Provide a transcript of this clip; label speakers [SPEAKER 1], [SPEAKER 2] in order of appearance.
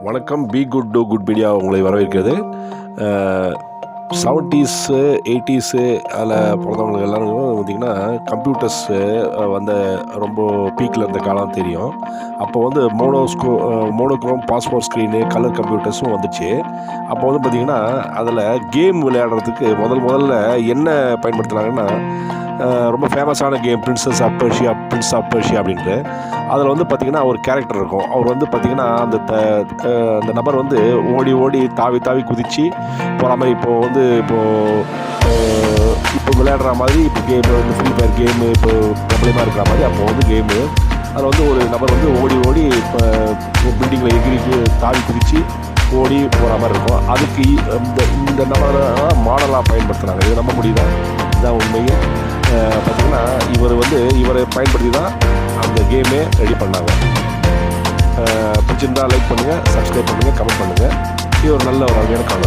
[SPEAKER 1] வணக்கம். Be good to good media உங்களை வரவேற்கிறது. 70s 80s அதில் பிறந்தவங்களுக்கு எல்லாரும் பார்த்திங்கன்னா கம்ப்யூட்டர்ஸு வந்த ரொம்ப பீக்கில் இருந்த காலம் தெரியும். அப்போ வந்து மோனோக்ரோம் பாஸ்போர்ட் ஸ்க்ரீனு கலர் கம்ப்யூட்டர்ஸும் வந்துச்சு. அப்போ வந்து பார்த்திங்கன்னா அதில் கேம் விளையாடுறதுக்கு முதல்ல என்ன பயன்படுத்துனாங்கன்னா, ரொம்ப ஃபேமஸான கேம் பிரின்ஸ் ஆஃப் பர்ஷியா அப்படின்ட்டு. அதில் வந்து பார்த்திங்கன்னா ஒரு கேரக்டர் இருக்கும். அவர் வந்து பார்த்திங்கன்னா அந்த நபர் வந்து ஓடி தாவி குதித்து போகிற மாதிரி இப்போ விளையாடுற மாதிரி இப்போ கேம் வந்து ஃப்ரீ ஃபயர் கேமு இப்போ பிரபலமாக இருக்கிற மாதிரி அப்போ வந்து கேமு. அதில் வந்து ஒரு நபர் வந்து ஓடி இப்போ பில்டிங்கில் எகிரி தாவி குதித்து ஓடி போகிற மாதிரி இருக்கும். அதுக்கு இந்த நபரை மாடலாக பயன்படுத்துகிறாங்க. இது நம்ப முடியுதா? இதுதான் உண்மையும். பார்த்திங்கன்னா இவரை பயன்படுத்தி தான் அந்த கேமே ரெடி பண்ணாங்க. பிடிச்சிருந்தால் லைக் பண்ணுங்கள், சப்ஸ்கிரைப் பண்ணுங்கள், கமெண்ட் பண்ணுங்கள். இது ஒரு நல்ல ஒரு அருமையான காலம்.